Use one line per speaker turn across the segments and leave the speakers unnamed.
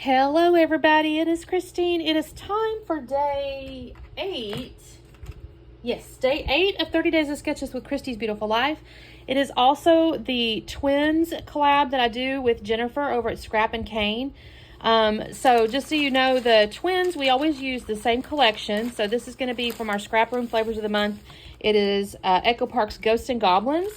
Hello everybody, it is Christine. It is time for day 8. Yes, day 8 of 30 Days of Sketches with Christy's Beautiful Life. It is also the twins collab that I do with Jennifer over at Scrap and Cane. So just so you know, the twins, we always use the same collection. So this is going to be from our ScrapRoom Flavors of the Month. It is Echo Park's Ghosts and Goblins.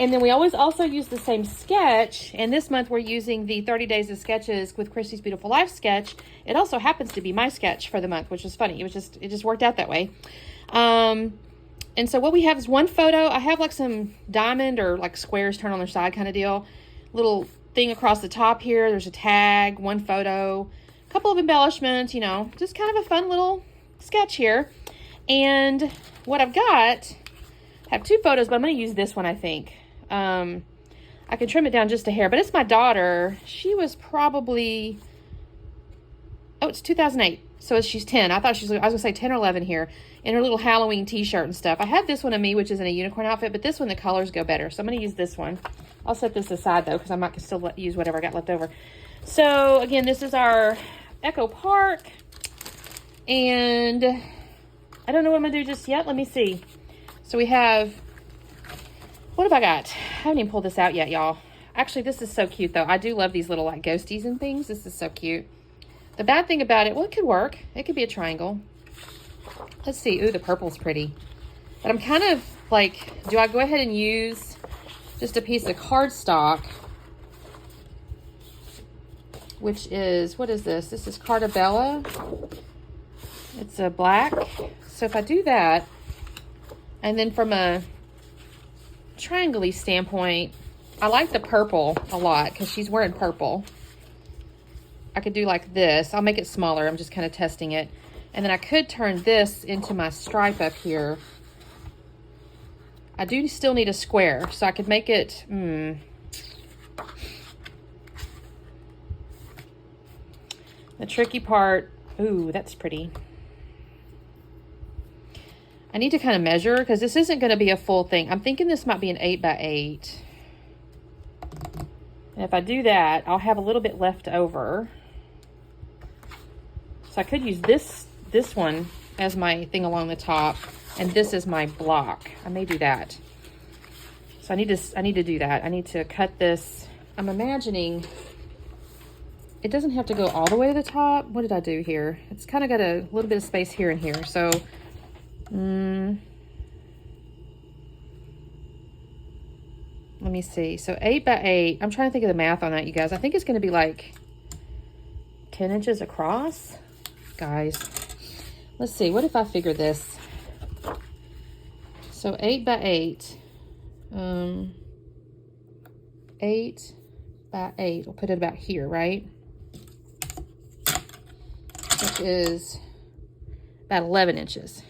And then we always also use the same sketch, and this month we're using the 30 Days of Sketches with Christy's Beautiful Life sketch. It also happens to be my sketch for the month, which is funny. It just worked out that way. And so what we have is one photo. I have like some diamond or like squares turned on their side kind of deal. Little thing across the top here. There's a tag, one photo, a couple of embellishments, you know, just kind of a fun little sketch here. And what I've got, I have two photos, but I'm going to use this one, I think. I can trim it down just a hair, but it's my daughter. She was probably, it's 2008. So she's 10. I was going to say 10 or 11 here in her little Halloween t-shirt and stuff. I have this one of me, which is in a unicorn outfit, but this one, the colors go better. So I'm going to use this one. I'll set this aside though, because I might still use whatever I got left over. So again, this is our Echo Park, and I don't know what I'm going to do just yet. Let me see. So we have, what have I got? I haven't even pulled this out yet, y'all. Actually, this is so cute, though. I do love these little, like, ghosties and things. This is so cute. The bad thing about it, well, it could work. It could be a triangle. Let's see. Ooh, the purple's pretty. But I'm kind of, like, do I go ahead and use just a piece of cardstock, which is, what is this? This is Cartabella. It's a black. So if I do that, and then from a triangle-y standpoint, I like the purple a lot because she's wearing purple. I could do like this. I'll make it smaller. I'm just kind of testing it. And then I could turn this into my stripe up here. I do still need a square, so I could make it, the tricky part, ooh, that's pretty. I need to kind of measure because this isn't going to be a full thing. I'm thinking this might be an 8 by 8. And if I do that, I'll have a little bit left over. So I could use this one as my thing along the top, and this is my block. I may do that. So I need to do that. I need to cut this. I'm imagining it doesn't have to go all the way to the top. What did I do here? It's kind of got a little bit of space here and here. So let me see. So 8 by 8. I'm trying to think of the math on that, you guys. I think it's going to be like 10 inches across. Guys, let's see. What if I figure this? So 8 by 8. 8 by 8. We'll put it about here, right? Which is about 11 inches.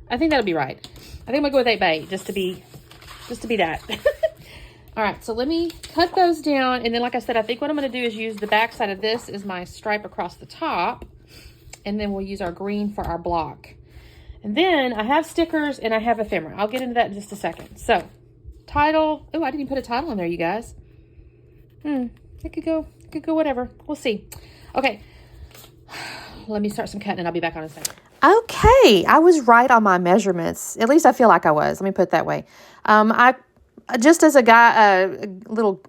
I think that'll be right. I think I'm gonna go with 8 by 8 just to be that. All right, so let me cut those down. And then, like I said, I think what I'm gonna do is use the back side of this as my stripe across the top. And then we'll use our green for our block. And then I have stickers and I have ephemera. I'll get into that in just a second. So, title. Oh, I didn't even put a title in there, you guys. It could go whatever. We'll see. Okay. Let me start some cutting and I'll be back on a second. Okay, I was right on my measurements. At least I feel like I was. Let me put it that way. I just as a little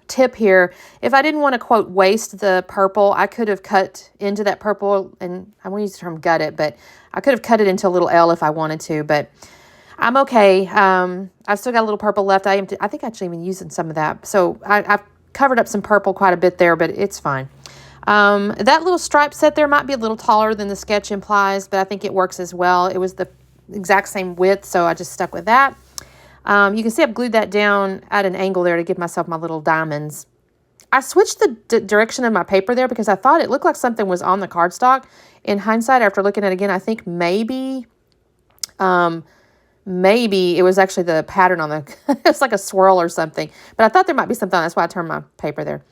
tip here, if I didn't want to, quote, waste the purple, I could have cut into that purple, and I won't use the term gut it, but I could have cut it into a little L if I wanted to, but I'm okay. I've still got a little purple left. I think actually even using some of that. So I've covered up some purple quite a bit there, but it's fine. That little stripe set there might be a little taller than the sketch implies, but I think it works as well. It was the exact same width, so I just stuck with that. You can see I've glued that down at an angle there to give myself my little diamonds. I switched the direction of my paper there because I thought it looked like something was on the cardstock. In hindsight, after looking at it again, I think maybe it was actually the pattern on the, it's like a swirl or something. But I thought there might be something. That's why I turned my paper there.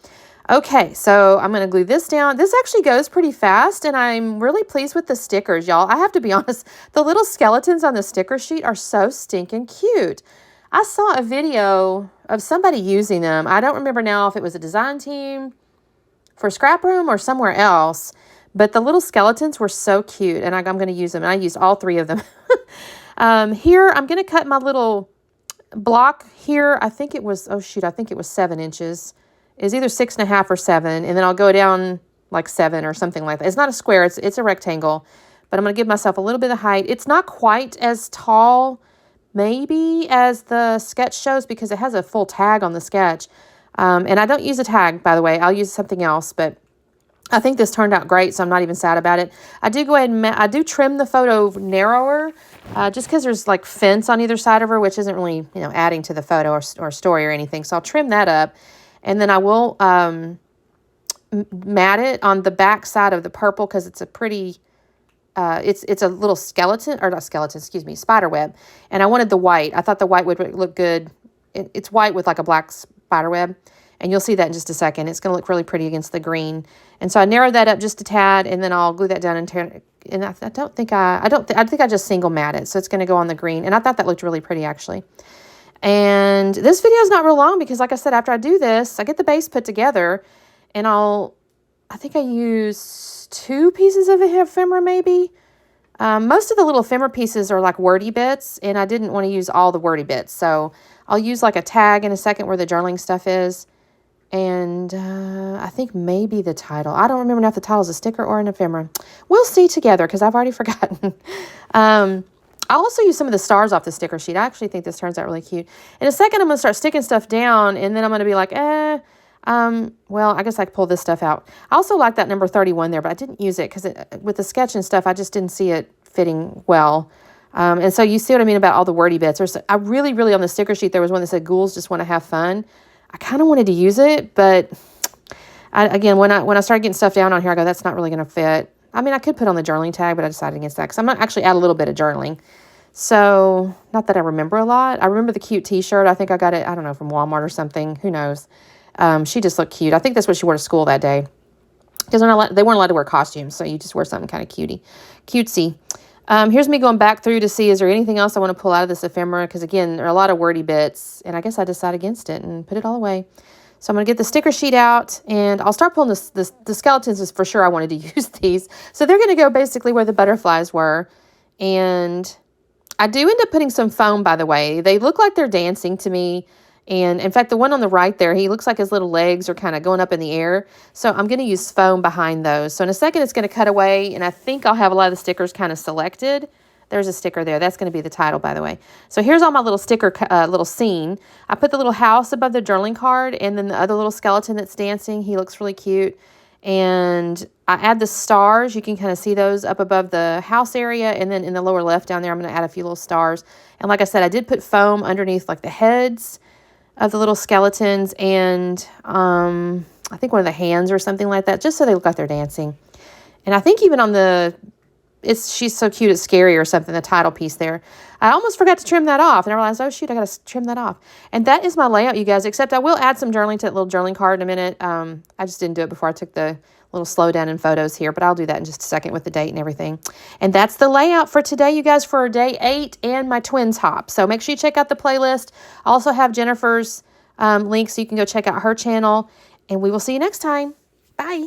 Okay, so I'm going to glue this down. This actually goes pretty fast, and I'm really pleased with the stickers, y'all. I have to be honest, the little skeletons on the sticker sheet are so stinking cute. I saw a video of somebody using them. I don't remember now if it was a design team for ScrapRoom or somewhere else. But the little skeletons were so cute, and I'm going to use them. And I used all 3 of them. Here, I'm going to cut my little block here. I think it was, oh shoot, I think it was 7 inches. It's either 6.5 or 7. And then I'll go down like 7 or something like that. It's not a square, it's a rectangle. But I'm going to give myself a little bit of height. It's not quite as tall, maybe, as the sketch shows because it has a full tag on the sketch. And I don't use a tag, by the way. I'll use something else, but I think this turned out great, so I'm not even sad about it. I do go ahead and I do trim the photo narrower, just because there's like fence on either side of her, which isn't really, you know, adding to the photo or story or anything. So I'll trim that up, and then I will mat it on the back side of the purple because it's a pretty, it's a little skeleton, or not skeleton, excuse me, spider web. And I wanted the white. I thought the white would look good. It's white with like a black spider web. And you'll see that in just a second. It's going to look really pretty against the green. And so I narrowed that up just a tad, and then I'll glue that down and turn. And I think I just single mat it. So it's going to go on the green. And I thought that looked really pretty, actually. And this video is not real long because, like I said, after I do this, I get the base put together, and I think I use 2 pieces of ephemera, maybe. Most of the little ephemera pieces are like wordy bits, and I didn't want to use all the wordy bits. So I'll use like a tag in a second where the journaling stuff is. And I think maybe the title. I don't remember now if the title is a sticker or an ephemera. We'll see together because I've already forgotten. I'll also use some of the stars off the sticker sheet. I actually think this turns out really cute. In a second, I'm going to start sticking stuff down, and then I'm going to be like, well, I guess I could pull this stuff out. I also like that number 31 there, but I didn't use it because with the sketch and stuff, I just didn't see it fitting well. And so you see what I mean about all the wordy bits. I really, on the sticker sheet, there was one that said, "Ghouls just want to have fun." I kind of wanted to use it, but again, when I started getting stuff down on here, I go, that's not really going to fit. I mean, I could put on the journaling tag, but I decided against that because I'm going to actually add a little bit of journaling. So, not that I remember a lot. I remember the cute t-shirt. I think I got it, I don't know, from Walmart or something. Who knows? She just looked cute. I think that's what she wore to school that day because they weren't allowed to wear costumes, so you just wear something kind of cutesy. Here's me going back through to see, is there anything else I want to pull out of this ephemera? Because, again, there are a lot of wordy bits, and I guess I decided against it and put it all away. So I'm going to get the sticker sheet out, and I'll start pulling the skeletons. Is for sure I wanted to use these. So they're going to go basically where the butterflies were. And I do end up putting some foam, by the way. They look like they're dancing to me. And, in fact, the one on the right there, he looks like his little legs are kind of going up in the air. So I'm going to use foam behind those. So in a second, it's going to cut away, and I think I'll have a lot of the stickers kind of selected. There's a sticker there. That's going to be the title, by the way. So here's all my little sticker, little scene. I put the little house above the journaling card, and then the other little skeleton that's dancing. He looks really cute. And I add the stars. You can kind of see those up above the house area. And then in the lower left down there, I'm going to add a few little stars. And like I said, I did put foam underneath like the heads of the little skeletons and I think one of the hands or something like that, just so they look like they're dancing. And I think even on the, she's so cute, it's scary or something, the title piece there. I almost forgot to trim that off, and I realized, oh shoot, I got to trim that off. And that is my layout, you guys, except I will add some journaling to that little journaling card in a minute. I just didn't do it before I took the little slow down in photos here, but I'll do that in just a second with the date and everything. And that's the layout for today, you guys, for day 8 and my twins hop. So make sure you check out the playlist. I also have Jennifer's link, so you can go check out her channel, and we will see you next time. Bye.